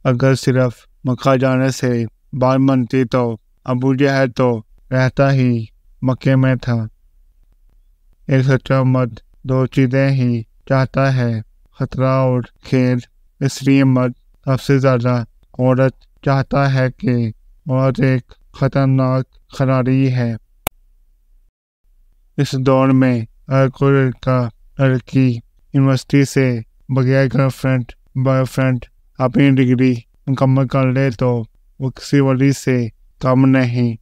अगर सिर्फ मक्का जाने से बात बनती तो अबू जहल तो रहता ही मक्के में था। एक सच्चा मर्द दो चीज़ें ही चाहता है, खतरा और खेल। इसलिए मर्द सबसे ज़्यादा औरत चाहता है कि औरत एक खतरनाक खिलाड़ी है। इस दौर में अगर कोई लड़की यूनिवर्सिटी से बगैर गर्लफ्रेंड बॉयफ्रेंड अपनी डिग्री मुकम्मल कर ले तो वो किसी वली से कम नहीं।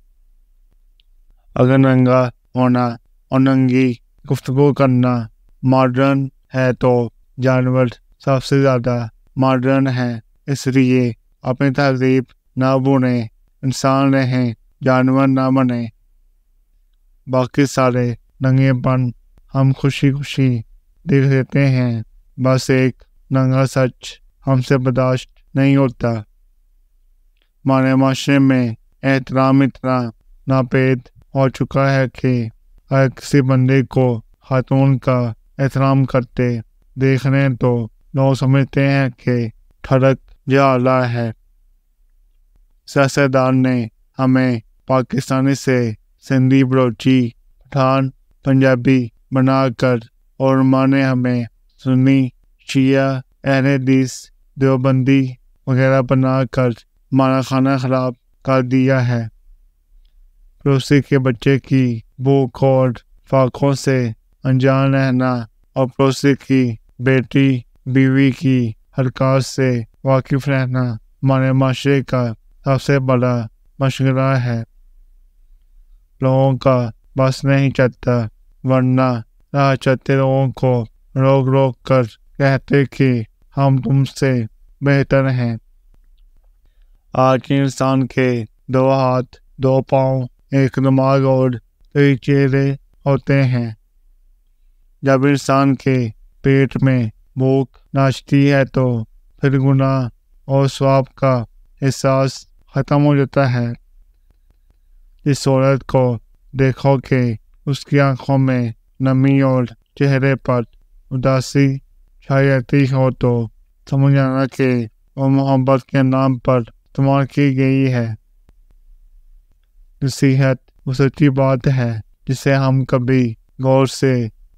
अगर नंगा होना और नंगी गुफ्तगू करना मॉडर्न है तो जानवर सबसे ज़्यादा मॉडर्न है। इसलिए अपनी तहजीब ना भूलें, इंसान रहें, जानवर ना बने। बाकी सारे नंगेपन हम खुशी खुशी देख लेते हैं, बस एक नंगा सच हमसे बर्दाश्त नहीं होता। हमारे माशरे में एहतराम इतना नापेद हो चुका है कि हर किसी बंदे को खातून का एहतराम करते देख रहे हैं तो लोग समझते हैं कि ठड़क जाला है। सियासतदान ने हमें पाकिस्तानी से सिंधी, बलोची, पठान, पंजाबी बनाकर और माने हमें सुन्नी, शिया, अहले हदीस, देवबंदी वगैरह बनाकर हमारा खाना खराब कर दिया है। पड़ोसी के बच्चे की भूख और फाकों से अनजान रहना और पड़ोसी की बेटी बीवी की हरकत से वाकिफ रहना हमारे माशरे का सबसे बड़ा मशगला है। लोगों का बस नहीं चलता, वरना राह चलते लोगों को रोक रोक कर कहते कि हम तुमसे बेहतर हैं। आज के इंसान के दो हाथ, दो पाँव, एक दिमाग और कई चेहरे होते हैं। जब इंसान के पेट में भूख नाचती है तो फिर गुनाह और स्वाब का एहसास खत्म हो जाता है। इस औरत को देखो कि उसकी आंखों में नमी और चेहरे पर उदासी छाई रहती हो तो समझ आना कि वो मोहब्बत के नाम पर इस्तेमाल की गई है। नसीहत वो सच्ची बात है जिसे हम कभी गौर से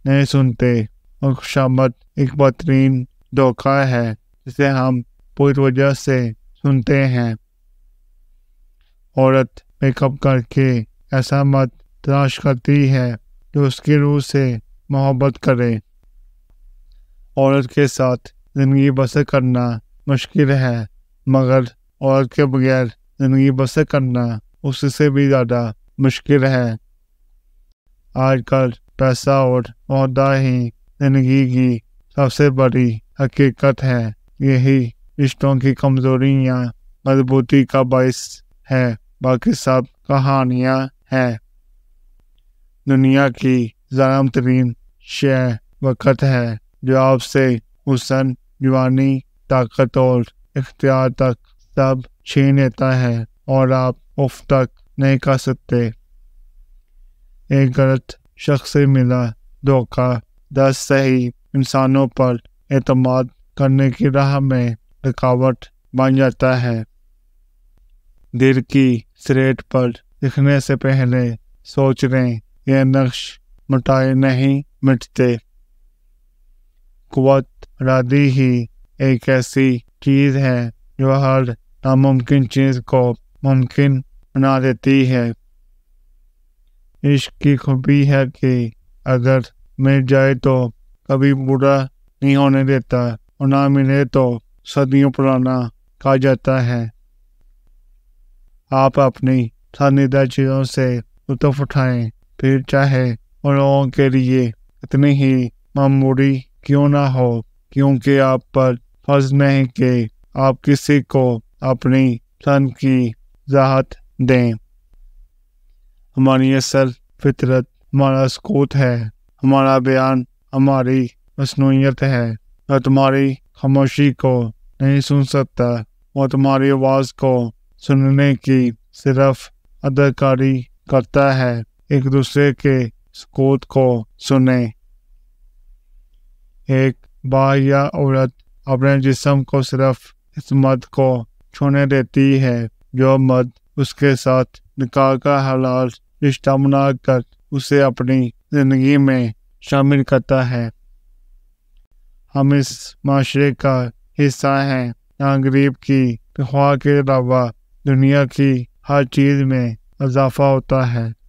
नहीं सुनते, और खुशामद एक बेहतरीन धोखा है जिसे हम पूरी वजह से सुनते हैं। औरत मेकअप करके ऐसा मर्द तलाश करती है जो उसकी रूह से मोहब्बत करे। औरत के साथ ज़िंदगी बसर करना मुश्किल है, मगर औरत के बगैर ज़िंदगी बसर करना उससे भी ज़्यादा मुश्किल है। आजकल पैसा और ओहदा ही ज़िंदगी की सबसे बड़ी हकीकत है। यही रिश्तों की कमज़ोरी या मजबूती का बाइस है, बाकी सब कहानियाँ हैं। दुनिया की ज़ालिम तरीन शय वक़्त है जो आपसे हुस्न, जवानी, ताकत और इख्तियार तक सब छीन लेता है और आप उफ तक नहीं कर सकते। एक गलत शख्स से मिला धोखा 10 सही इंसानों पर एतमाद करने की राह में रुकावट बन जाता है। दिल की स्लेट पर लिखने से पहले सोच लें, यह नक्श मिटाए नहीं मिटते। कुव्वत इरादी ही एक ऐसी चीज़ है जो हर नामुमकिन चीज़ को मुमकिन बना देती है। इश्क की खूबी है कि अगर मिल जाए तो कभी बुरा नहीं होने देता, और ना मिले तो सदियों पुराना कहा जाता है। आप अपनी पसंदीदा चीज़ों से लुत्फ़ उठाएं, फिर चाहे उन लोगों के लिए इतनी ही मामूली क्यों ना हो, क्योंकि आप पर फर्ज नहीं कि आप किसी को अपनी पसंद की इजाज़त दें। हमारी असल फितरत हमारा सकूत है, हमारा बयान हमारी मसनूइयत है। जो तुम्हारी खामोशी को नहीं सुन सकता, वो तुम्हारी आवाज़ को सुनने की सिर्फ अदाकारी करता है। एक दूसरे के सकूत को सुने। एक बा या औरत अपने जिस्म को सिर्फ इस मर्द को چھونے دیتی ہے۔ جو مرد اس کے ساتھ نکاح کا حلال رشتہ بنا کر اسے اپنی زندگی میں شامل کرتا ہے، ہم اس معاشرے کا حصہ ہیں جہاں غریب کی تنخواہ کے علاوہ دنیا کی ہر چیز میں اضافہ ہوتا ہے۔